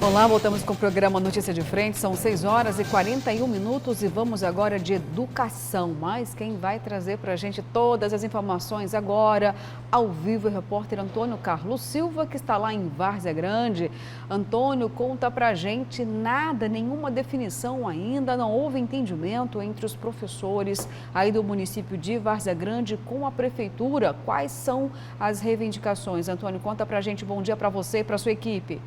Olá, voltamos com o programa Notícia de Frente. São 6 horas e 41 minutos e vamos agora de educação. Mas quem vai trazer para a gente todas as informações agora, ao vivo, é o repórter Antônio Carlos Silva, que está lá em Várzea Grande. Antônio, conta para a gente nada, nenhuma definição ainda, não houve entendimento entre os professores aí do município de Várzea Grande com a prefeitura. Quais são as reivindicações? Antônio, conta para a gente. Bom dia para você e para a sua equipe.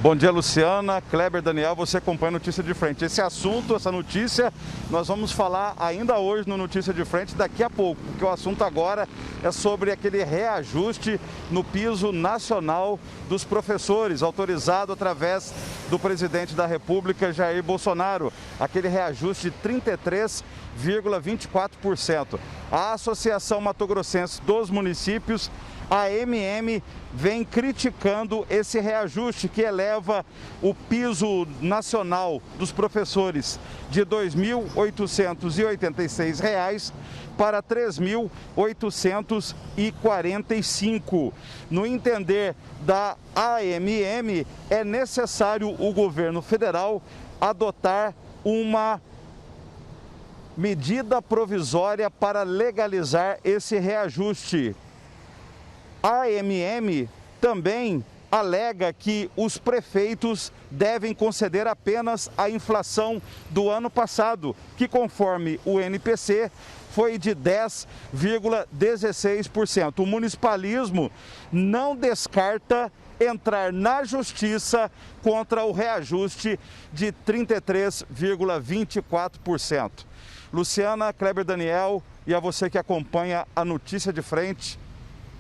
Bom dia, Luciana, Kleber, Daniel, você acompanha a Notícia de Frente. Esse assunto, essa notícia, nós vamos falar ainda hoje no Notícia de Frente, daqui a pouco, porque o assunto agora é sobre aquele reajuste no piso nacional dos professores, autorizado através do presidente da República, Jair Bolsonaro, aquele reajuste de 33,24%. A Associação Mato Grossense dos Municípios, a AMM, vem criticando esse reajuste que eleva o piso nacional dos professores de R$ 2.886 para R$ 3.845. No entender da AMM, é necessário o governo federal adotar uma medida provisória para legalizar esse reajuste. A AMM também alega que os prefeitos devem conceder apenas a inflação do ano passado, que conforme o NPC foi de 10,16%. O municipalismo não descarta entrar na justiça contra o reajuste de 33,24%. Luciana, Kleber, Daniel e a você que acompanha a Notícia de Frente,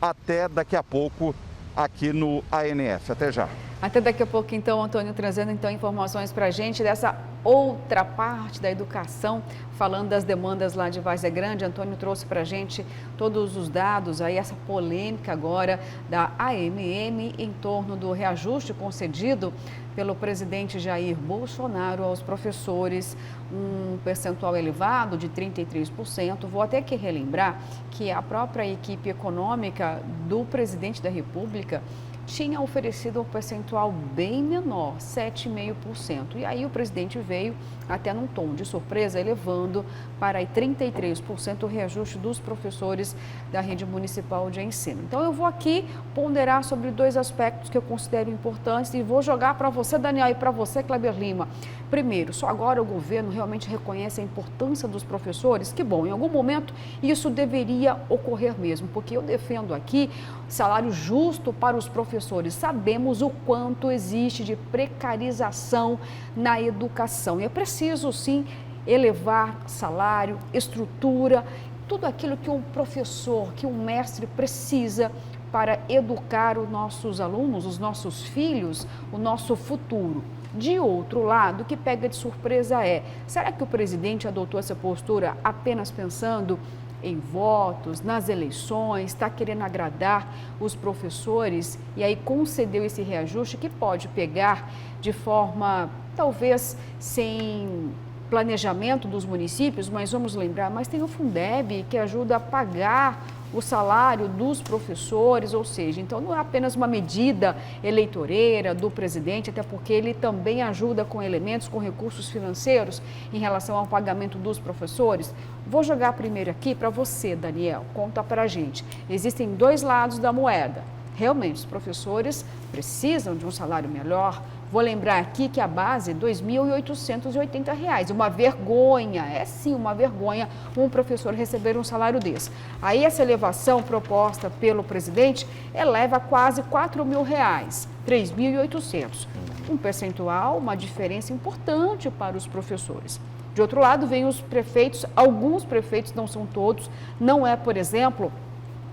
até daqui a pouco aqui no ANF. Até já. Até daqui a pouco, então, Antônio, trazendo então informações para a gente dessa outra parte da educação, falando das demandas lá de Várzea Grande. Antônio trouxe para a gente todos os dados, aí essa polêmica agora da AMM em torno do reajuste concedido pelo presidente Jair Bolsonaro aos professores, um percentual elevado de 33%. Vou até aqui relembrar que a própria equipe econômica do presidente da República tinha oferecido um percentual bem menor, 7,5%. E aí o presidente veio até num tom de surpresa, elevando para 33% o reajuste dos professores da rede municipal de ensino. Então eu vou aqui ponderar sobre dois aspectos que eu considero importantes e vou jogar para você, Daniel, e para você, Kleber Lima. Primeiro, só agora o governo realmente reconhece a importância dos professores? Que bom, em algum momento isso deveria ocorrer mesmo, porque eu defendo aqui salário justo para os professores. Sabemos o quanto existe de precarização na educação e é preciso, sim, elevar salário, estrutura, tudo aquilo que um professor, que um mestre precisa para educar os nossos alunos, os nossos filhos, o nosso futuro. De outro lado, o que pega de surpresa é, será que o presidente adotou essa postura apenas pensando em votos, nas eleições, está querendo agradar os professores e aí concedeu esse reajuste que pode pegar de forma, talvez, sem planejamento dos municípios, mas vamos lembrar, mas tem o Fundeb que ajuda a pagar o salário dos professores, ou seja, então não é apenas uma medida eleitoreira do presidente, até porque ele também ajuda com elementos, com recursos financeiros em relação ao pagamento dos professores. Vou jogar primeiro aqui para você, Daniel, conta para a gente. Existem dois lados da moeda. Realmente, os professores precisam de um salário melhor. Vou lembrar aqui que a base é R$ 2.880. Uma vergonha, é sim uma vergonha um professor receber um salário desse. Aí essa elevação proposta pelo presidente eleva a quase R$ 4.000, R$ 3.800. Um percentual, uma diferença importante para os professores. De outro lado, vem os prefeitos, alguns prefeitos, não são todos, não é, por exemplo,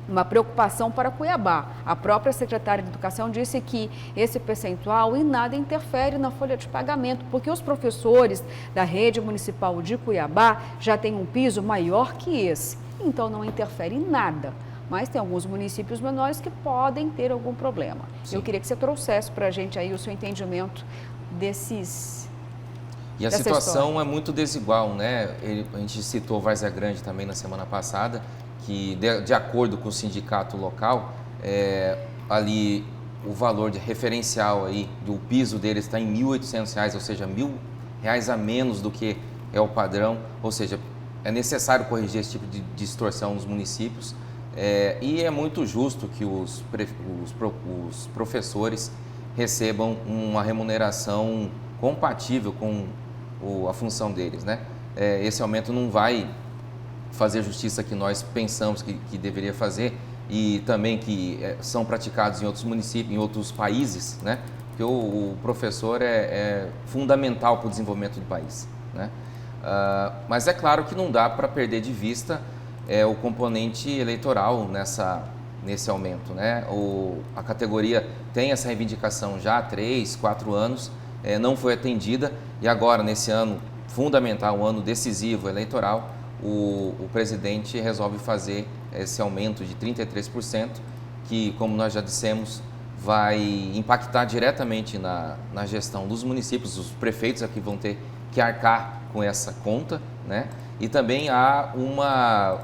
uma preocupação para Cuiabá. A própria secretária de Educação disse que esse percentual em nada interfere na folha de pagamento, porque os professores da rede municipal de Cuiabá já têm um piso maior que esse, então não interfere em nada. Mas tem alguns municípios menores que podem ter algum problema. Sim. Eu queria que você trouxesse para a gente aí o seu entendimento desses... E a situação é muito desigual, né? A gente citou Várzea Grande também na semana passada. que de acordo com o sindicato local, ali o valor de referencial aí, do piso deles está em R$ 1.800, ou seja, R$ 1.000 a menos do que é o padrão, ou seja, é necessário corrigir esse tipo de distorção nos municípios, e é muito justo que os professores recebam uma remuneração compatível com a função deles, né? Esse aumento não vai fazer a justiça que nós pensamos que deveria fazer, e também que são praticados em outros municípios, em outros países, né? Porque o professor é fundamental para o desenvolvimento do país, né? Mas é claro que não dá para perder de vista o componente eleitoral nesse aumento, né? A categoria tem essa reivindicação já há 3, 4 anos, não foi atendida, e agora, nesse ano fundamental, um ano decisivo eleitoral, o presidente resolve fazer esse aumento de 33%, que, como nós já dissemos, vai impactar diretamente na gestão dos municípios. Os prefeitos aqui vão ter que arcar com essa conta, né? E também há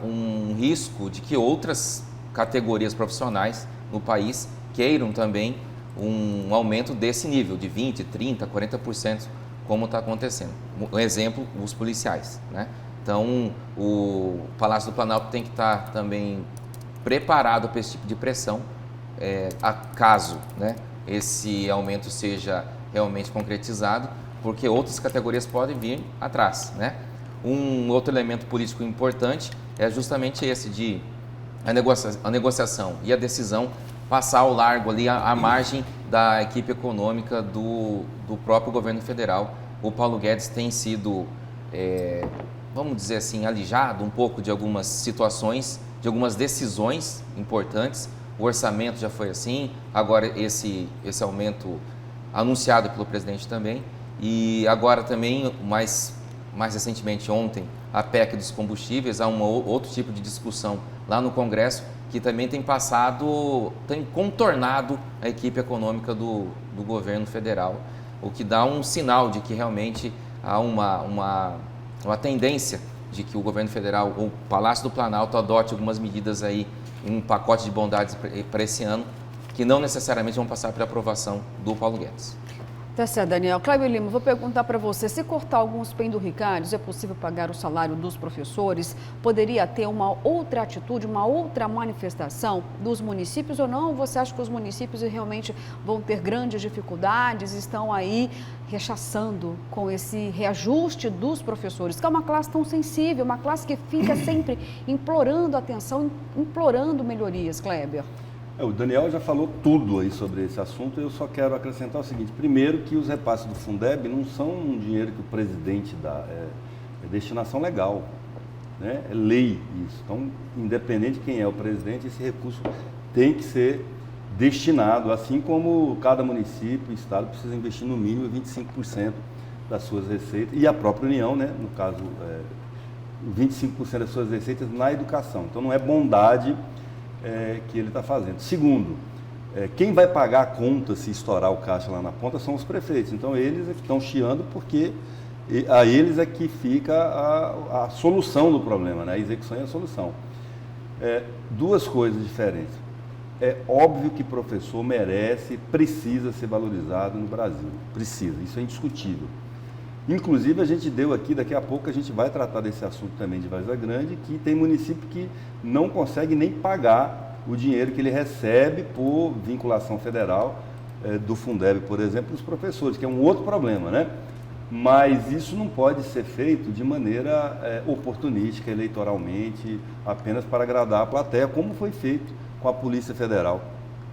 um risco de que outras categorias profissionais no país queiram também um aumento desse nível, de 20%, 30%, 40%, como está acontecendo. Um exemplo, os policiais, né? Então, o Palácio do Planalto tem que estar também preparado para esse tipo de pressão, caso, né, esse aumento seja realmente concretizado, porque outras categorias podem vir atrás, né? Um outro elemento político importante é justamente esse de a negociação e a decisão passar ao largo ali à margem da equipe econômica do próprio governo federal. O Paulo Guedes tem sido, vamos dizer assim, alijado um pouco de algumas situações, de algumas decisões importantes. O orçamento já foi assim, agora esse aumento anunciado pelo presidente também, e agora também, mais recentemente ontem, a PEC dos combustíveis, há outro tipo de discussão lá no Congresso, que também tem contornado a equipe econômica do governo federal, o que dá um sinal de que realmente há uma tendência de que o governo federal, o Palácio do Planalto, adote algumas medidas aí, um pacote de bondades para esse ano, que não necessariamente vão passar pela aprovação do Paulo Guedes. Tá certo, Daniel. Cléber Lima, vou perguntar para você, se cortar alguns penduricários, é possível pagar o salário dos professores? Poderia ter uma outra atitude, uma outra manifestação dos municípios ou não? Você acha que os municípios realmente vão ter grandes dificuldades, estão aí rechaçando com esse reajuste dos professores, que é uma classe tão sensível, uma classe que fica sempre implorando atenção, implorando melhorias, Cléber? O Daniel já falou tudo aí sobre esse assunto. Eu só quero acrescentar o seguinte: primeiro, que os repasses do Fundeb não são um dinheiro que o presidente dá, é destinação legal, né? É lei isso. Então, independente de quem é o presidente, esse recurso tem que ser destinado, assim como cada município e estado precisa investir no mínimo 25% das suas receitas, e a própria União, né? No caso, 25% das suas receitas na educação. Então, não é bondade que ele está fazendo. Segundo, quem vai pagar a conta se estourar o caixa lá na ponta são os prefeitos. Então, eles é que estão chiando, porque a eles é que fica a solução do problema, né? A execução e a solução. Duas coisas diferentes. É óbvio que professor merece, precisa ser valorizado no Brasil. Precisa, isso é indiscutível. Inclusive, a gente deu aqui, daqui a pouco a gente vai tratar desse assunto também de Várzea Grande, que tem município que não consegue nem pagar o dinheiro que ele recebe por vinculação federal do Fundeb, por exemplo, dos professores, que é um outro problema, né? Mas isso não pode ser feito de maneira oportunística, eleitoralmente, apenas para agradar a plateia, como foi feito com a Polícia Federal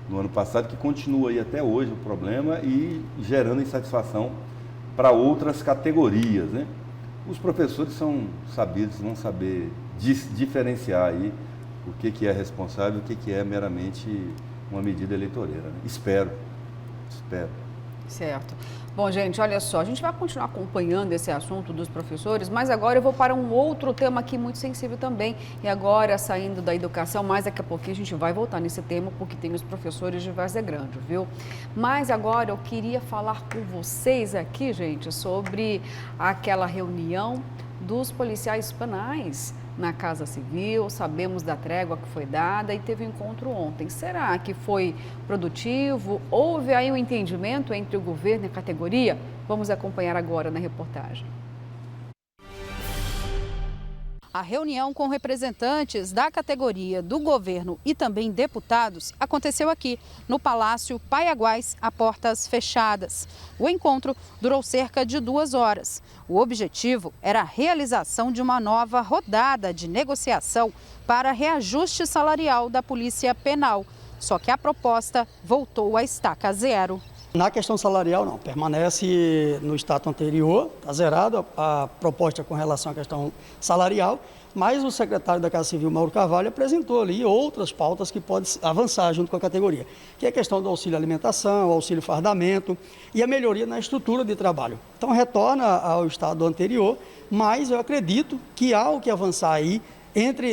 no ano passado, que continua aí até hoje o problema e gerando insatisfação para outras categorias, né? Os professores são sabidos, vão saber diferenciar aí o que é responsável e o que é meramente uma medida eleitoreira, né? Espero. Certo. Bom, gente, olha só, a gente vai continuar acompanhando esse assunto dos professores, mas agora eu vou para um outro tema aqui muito sensível também. E agora, saindo da educação, mais daqui a pouquinho a gente vai voltar nesse tema, porque tem os professores de Várzea Grande, viu? Mas agora eu queria falar com vocês aqui, gente, sobre aquela reunião dos policiais penais na Casa Civil, sabemos da trégua que foi dada e teve um encontro ontem. Será que foi produtivo? Houve aí um entendimento entre o governo e a categoria? Vamos acompanhar agora na reportagem. A reunião com representantes da categoria, do governo e também deputados aconteceu aqui, no Palácio Paiaguás, a portas fechadas. O encontro durou cerca de 2 horas. O objetivo era a realização de uma nova rodada de negociação para reajuste salarial da Polícia Penal. Só que a proposta voltou à estaca zero. Na questão salarial, não, permanece no status anterior, está zerado a proposta com relação à questão salarial, mas o secretário da Casa Civil, Mauro Carvalho, apresentou ali outras pautas que podem avançar junto com a categoria, que é a questão do auxílio alimentação, o auxílio fardamento e a melhoria na estrutura de trabalho. Então retorna ao estado anterior, mas eu acredito que há o que avançar aí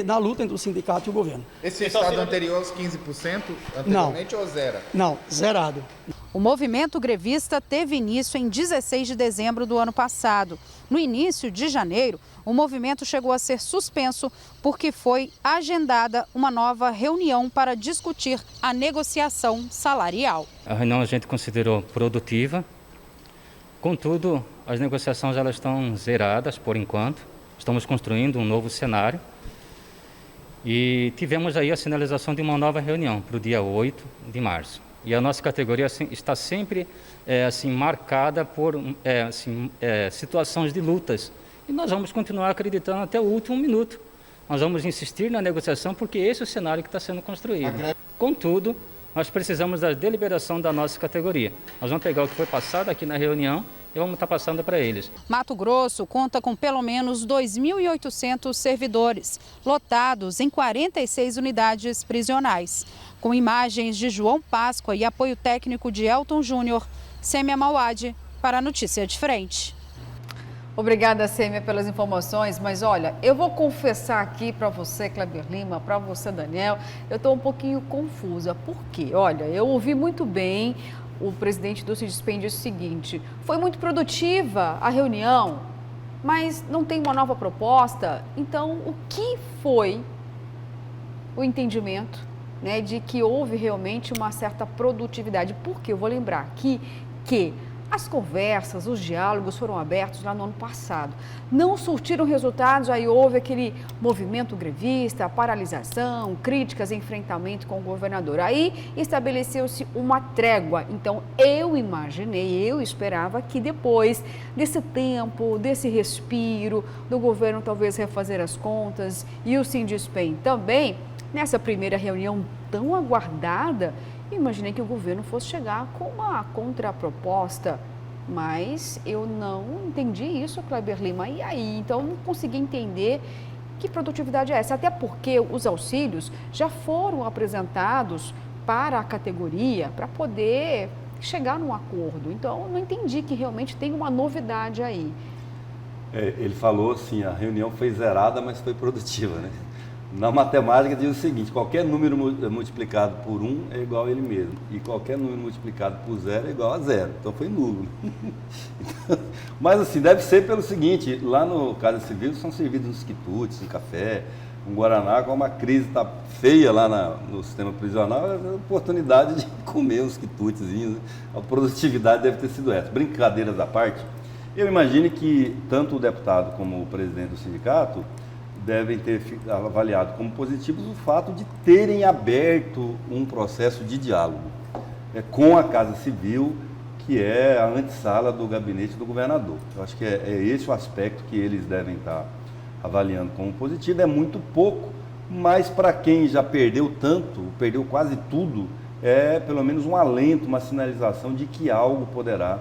na luta entre o sindicato e o governo. Esse estado anterior aos 15% anteriormente ou zero? Não, zerado. O movimento grevista teve início em 16 de dezembro do ano passado. No início de janeiro, o movimento chegou a ser suspenso porque foi agendada uma nova reunião para discutir a negociação salarial. A reunião a gente considerou produtiva, contudo, as negociações elas estão zeradas por enquanto. Estamos construindo um novo cenário e tivemos aí a sinalização de uma nova reunião para o dia 8 de março. E a nossa categoria está sempre marcada por situações de lutas. E nós vamos continuar acreditando até o último minuto. Nós vamos insistir na negociação porque esse é o cenário que está sendo construído. Contudo, nós precisamos da deliberação da nossa categoria. Nós vamos pegar o que foi passado aqui na reunião e vamos estar passando para eles. Mato Grosso conta com pelo menos 2.800 servidores, lotados em 46 unidades prisionais. Com imagens de João Páscoa e apoio técnico de Elton Júnior, Sêmia Mauad para a Notícia de Frente. Obrigada, Sêmia, pelas informações, mas olha, eu vou confessar aqui para você, Kleber Lima, para você, Daniel, eu estou um pouquinho confusa. Por quê? Olha, eu ouvi muito bem o presidente do Sinduspen disse o seguinte: foi muito produtiva a reunião, mas não tem uma nova proposta. Então, o que foi o entendimento, né, de que houve realmente uma certa produtividade? Porque eu vou lembrar aqui que as conversas, os diálogos foram abertos lá no ano passado. Não surtiram resultados, aí houve aquele movimento grevista, paralisação, críticas, enfrentamento com o governador. Aí estabeleceu-se uma trégua. Então, eu esperava que depois desse tempo, desse respiro, do governo talvez refazer as contas e o Sinduspen também, nessa primeira reunião tão aguardada, imaginei que o governo fosse chegar com uma contraproposta, mas eu não entendi isso, Kleber Lima. E aí? Então, não consegui entender que produtividade é essa. Até porque os auxílios já foram apresentados para a categoria para poder chegar num acordo. Então, não entendi que realmente tem uma novidade aí. Ele falou assim, a reunião foi zerada, mas foi produtiva, né? Na matemática diz o seguinte: qualquer número multiplicado por 1 é igual a ele mesmo, e qualquer número multiplicado por 0 é igual a 0, então foi nulo. Mas assim, deve ser pelo seguinte: lá no Casa Civil são servidos uns quitutes, um café, um guaraná. Como a crise está feia lá no sistema prisional, é a oportunidade de comer uns quitutezinhos, né? A produtividade deve ter sido essa. Brincadeiras à parte, eu imagino que tanto o deputado como o presidente do sindicato devem ter avaliado como positivos o fato de terem aberto um processo de diálogo com a Casa Civil, que é a antessala do gabinete do governador. Eu acho que é esse o aspecto que eles devem estar avaliando como positivo. É muito pouco, mas para quem já perdeu tanto, perdeu quase tudo, é pelo menos um alento, uma sinalização de que algo poderá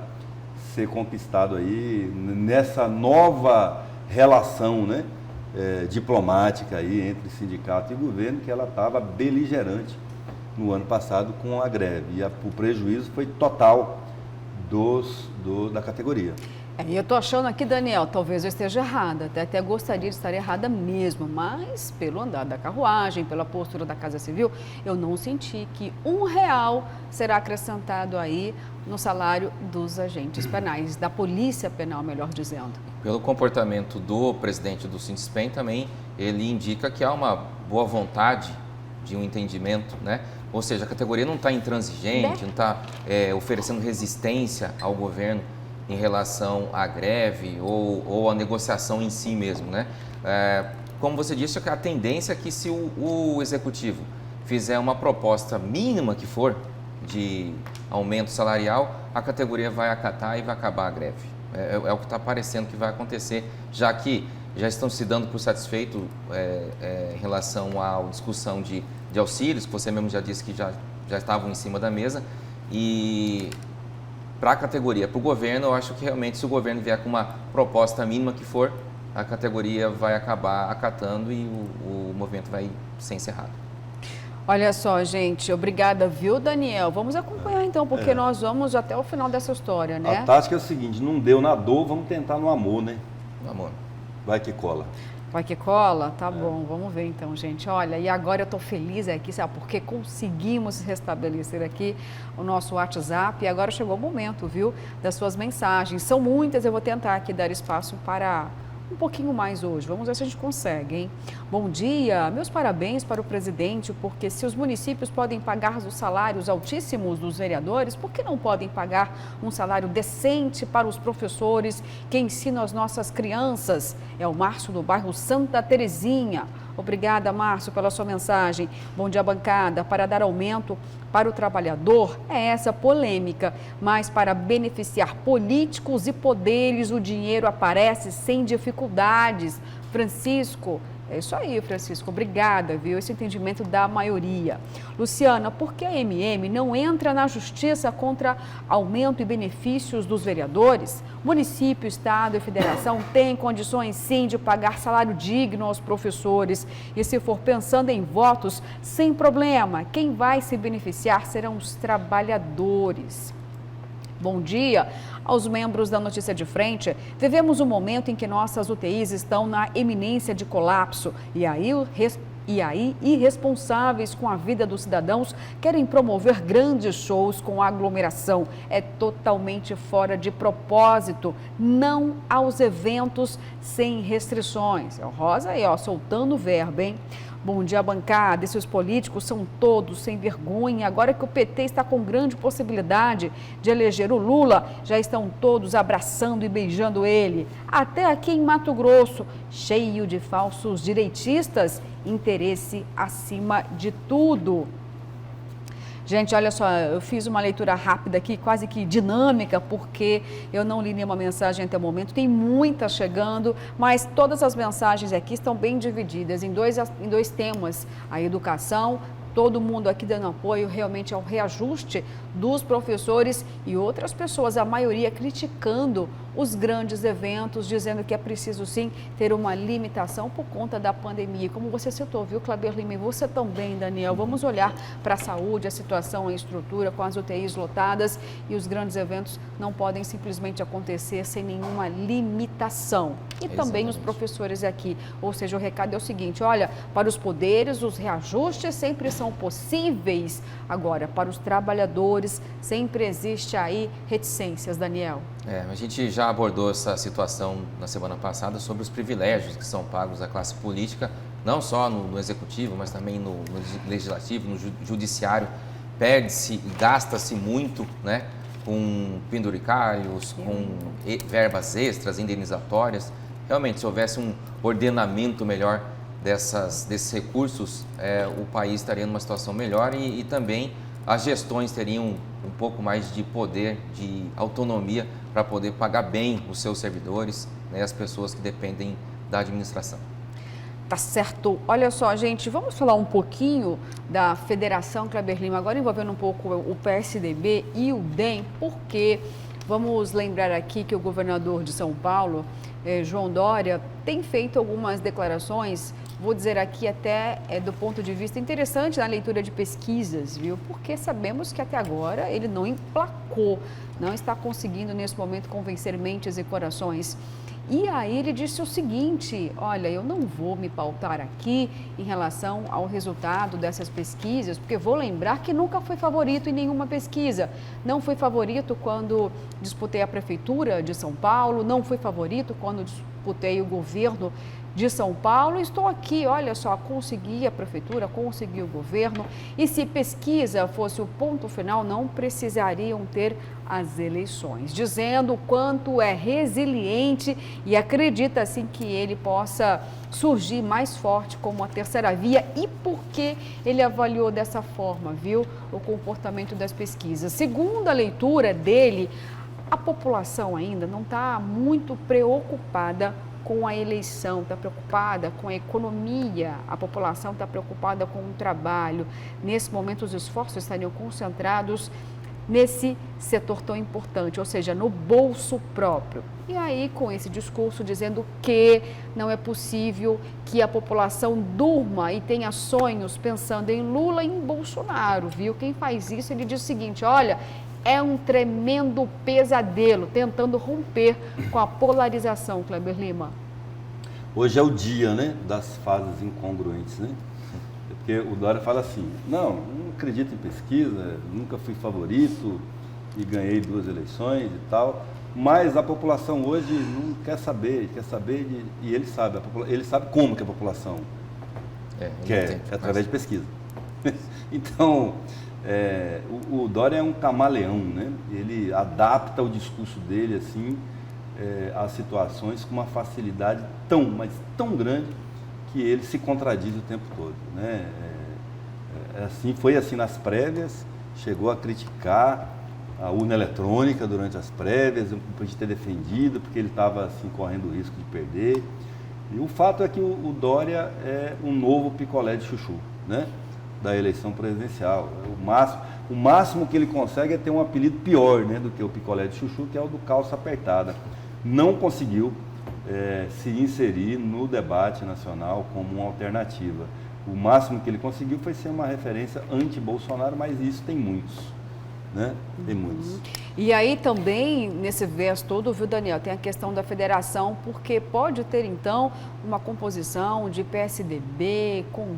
ser conquistado aí nessa nova relação, né? Diplomática aí entre sindicato e governo, que ela estava beligerante no ano passado com a greve, e o prejuízo foi total da categoria. E eu tô achando aqui, Daniel, talvez eu esteja errada, até gostaria de estar errada mesmo, mas pelo andar da carruagem, pela postura da Casa Civil, eu não senti que R$1 será acrescentado aí no salário dos agentes penais, da Polícia Penal, melhor dizendo. Pelo comportamento do presidente do Sinduspen também, ele indica que há uma boa vontade de um entendimento, né? Ou seja, a categoria não está intransigente, não está oferecendo resistência ao governo em relação à greve ou à negociação em si mesmo, né? Como você disse, a tendência é que se o executivo fizer uma proposta mínima que for de aumento salarial, a categoria vai acatar e vai acabar a greve. É o que está parecendo que vai acontecer, já que já estão se dando por satisfeito em relação à discussão de auxílios, que você mesmo já disse que já estavam em cima da mesa, e para a categoria, para o governo, eu acho que realmente se o governo vier com uma proposta mínima que for, a categoria vai acabar acatando e o movimento vai ser encerrado. Olha só, gente, obrigada, viu, Daniel? Vamos acompanhar então, porque nós vamos até o final dessa história, né? A tática é o seguinte, não deu na dor, vamos tentar no amor, né? No amor. Vai que cola. Vai que cola? Tá bom, vamos ver então, gente. Olha, e agora eu tô feliz aqui, sabe? Porque conseguimos restabelecer aqui o nosso WhatsApp e agora chegou o momento, viu? Das suas mensagens. São muitas, eu vou tentar aqui dar espaço para um pouquinho mais hoje. Vamos ver se a gente consegue, hein? Bom dia, meus parabéns para o presidente, porque se os municípios podem pagar os salários altíssimos dos vereadores, por que não podem pagar um salário decente para os professores que ensinam as nossas crianças? É o Márcio do bairro Santa Terezinha. Obrigada, Márcio, pela sua mensagem. Bom dia, bancada. Para dar aumento para o trabalhador, é essa polêmica, mas para beneficiar políticos e poderes, o dinheiro aparece sem dificuldades. Francisco, é isso aí, Francisco. Obrigada, viu? Esse entendimento da maioria. Luciana, por que a MM não entra na justiça contra aumento e benefícios dos vereadores? Município, Estado e Federação têm condições, sim, de pagar salário digno aos professores. E se for pensando em votos, sem problema. Quem vai se beneficiar serão os trabalhadores. Bom dia aos membros da Notícia de Frente. Vivemos um momento em que nossas UTIs estão na iminência de colapso e aí irresponsáveis com a vida dos cidadãos querem promover grandes shows com aglomeração. É totalmente fora de propósito. Não aos eventos sem restrições. É o Rosa aí, ó, soltando o verbo, hein? Bom dia, bancada. Esses políticos são todos sem vergonha. Agora que o PT está com grande possibilidade de eleger o Lula, já estão todos abraçando e beijando ele. Até aqui em Mato Grosso, cheio de falsos direitistas, interesse acima de tudo. Gente, olha só, eu fiz uma leitura rápida aqui, quase que dinâmica, porque eu não li nenhuma mensagem até o momento. Tem muitas chegando, mas todas as mensagens aqui estão bem divididas em dois temas. A educação, todo mundo aqui dando apoio realmente ao reajuste dos professores e outras pessoas, a maioria criticando os grandes eventos, dizendo que é preciso sim ter uma limitação por conta da pandemia. Como você citou, viu, Kleber Lima, e você também, Daniel, vamos olhar para a saúde, a situação, a estrutura com as UTIs lotadas e os grandes eventos não podem simplesmente acontecer sem nenhuma limitação. E também os professores aqui, ou seja, o recado é o seguinte, olha, para os poderes, os reajustes sempre são possíveis, agora, para os trabalhadores, sempre existe aí reticências, Daniel. A gente já abordou essa situação na semana passada sobre os privilégios que são pagos à classe política, não só no executivo, mas também no legislativo, no judiciário. Perde-se e gasta-se muito, né, com penduricários, com verbas extras, indenizatórias. Realmente, se houvesse um ordenamento melhor desses recursos, o país estaria numa situação melhor e também as gestões teriam um pouco mais de poder, de autonomia para poder pagar bem os seus servidores, né, as pessoas que dependem da administração. Tá certo. Olha só, gente, vamos falar um pouquinho da Federação Kleber Lima, agora envolvendo um pouco o PSDB e o DEM, porque vamos lembrar aqui que o governador de São Paulo, João Dória, tem feito algumas declarações vou dizer aqui até do ponto de vista interessante na leitura de pesquisas, viu? Porque sabemos que até agora ele não emplacou, não está conseguindo nesse momento convencer mentes e corações. E aí ele disse o seguinte, olha, eu não vou me pautar aqui em relação ao resultado dessas pesquisas, porque vou lembrar que nunca foi favorito em nenhuma pesquisa. Não foi favorito quando disputei a Prefeitura de São Paulo, não foi favorito quando disputei o governo de São Paulo. Estou aqui, olha só, consegui a Prefeitura, consegui o governo. E se pesquisa fosse o ponto final, não precisariam ter as eleições. Dizendo o quanto é resiliente e acredita, assim, que ele possa surgir mais forte como a terceira via e por que ele avaliou dessa forma, viu, o comportamento das pesquisas. Segundo a leitura dele, a população ainda não está muito preocupada com a eleição, está preocupada com a economia, a população está preocupada com o trabalho. Nesse momento, os esforços estariam concentrados nesse setor tão importante, ou seja, no bolso próprio. E aí, com esse discurso dizendo que não é possível que a população durma e tenha sonhos pensando em Lula e em Bolsonaro, viu? Quem faz isso, ele diz o seguinte, olha, é um tremendo pesadelo, tentando romper com a polarização, Kleber Lima. Hoje é o dia, né, das fases incongruentes, né? Porque o Dória fala assim, não acredito em pesquisa, nunca fui favorito e ganhei 2 eleições e tal, mas a população hoje não quer saber e ele sabe como que a população quer, através de pesquisa. Então, o Dória é um camaleão, né? Ele adapta o discurso dele assim às situações com uma facilidade mas tão grande que ele se contradiz o tempo todo, né? Foi assim nas prévias, chegou a criticar a urna eletrônica durante as prévias, de ter defendido, porque ele estava assim, correndo o risco de perder. E o fato é que o Dória é um novo picolé de chuchu, né? Da eleição presidencial. O máximo que ele consegue é ter um apelido pior, né, do que o picolé de chuchu, que é o do calça apertada. Não conseguiu se inserir no debate nacional como uma alternativa. O máximo que ele conseguiu foi ser uma referência anti-Bolsonaro, mas isso tem muitos, né? Tem muitos. E aí também, nesse verso todo, viu, Daniel, tem a questão da federação, porque pode ter, então, uma composição de PSDB, com o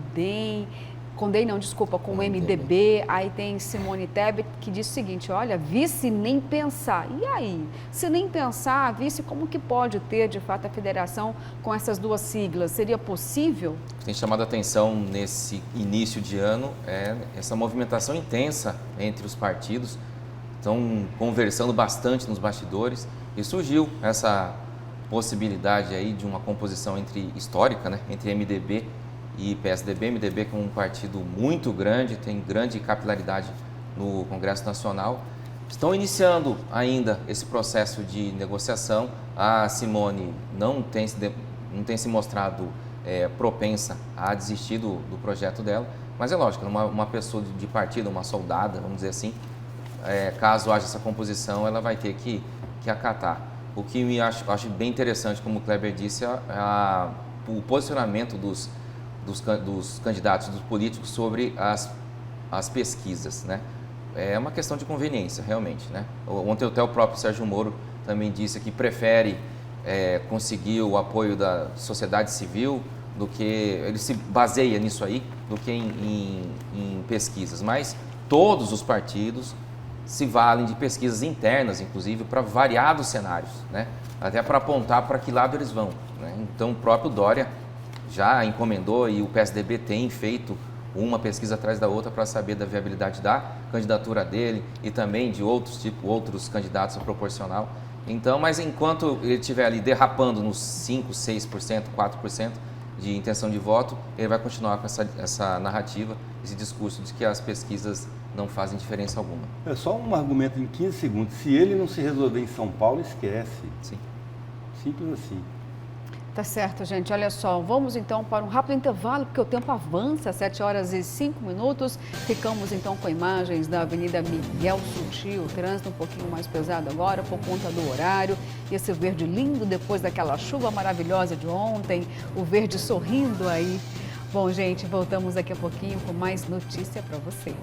MDB, aí tem Simone Tebet que diz o seguinte, olha, vice nem pensar. E aí? Se nem pensar, vice, como que pode ter, de fato, a federação com essas 2 siglas? Seria possível? O que tem chamado a atenção nesse início de ano é essa movimentação intensa entre os partidos, estão conversando bastante nos bastidores e surgiu essa possibilidade aí de uma composição histórica, né, entre MDB e PSDB. MDB que é um partido muito grande, tem grande capilaridade no Congresso Nacional. Estão iniciando ainda esse processo de negociação. A Simone não tem se mostrado propensa a desistir do projeto dela, mas é lógico, uma pessoa de partido, uma soldada, vamos dizer assim, caso haja essa composição, ela vai ter que acatar. O que me acho bem interessante, como o Kleber disse, o posicionamento dos candidatos, dos políticos sobre as pesquisas, né? É uma questão de conveniência, realmente, né? Ontem até o próprio Sérgio Moro também disse que prefere conseguir o apoio da sociedade civil do que, ele se baseia nisso aí, do que em pesquisas, mas todos os partidos se valem de pesquisas internas, inclusive, para variados cenários, né? Até para apontar para que lado eles vão, né? Então o próprio Dória já encomendou e o PSDB tem feito uma pesquisa atrás da outra para saber da viabilidade da candidatura dele e também de outros candidatos a proporcional. Então, mas enquanto ele estiver ali derrapando nos 5%, 6%, 4% de intenção de voto, ele vai continuar com essa narrativa, esse discurso de que as pesquisas não fazem diferença alguma. É só um argumento em 15 segundos. Se ele não se resolver em São Paulo, esquece. Sim. Simples assim. Tá certo, gente. Olha só, vamos então para um rápido intervalo, porque o tempo avança, 7 horas e 5 minutos. Ficamos então com imagens da Avenida Miguel Sutil, trânsito um pouquinho mais pesado agora por conta do horário. E esse verde lindo depois daquela chuva maravilhosa de ontem, o verde sorrindo aí. Bom, gente, voltamos daqui a pouquinho com mais notícia para você.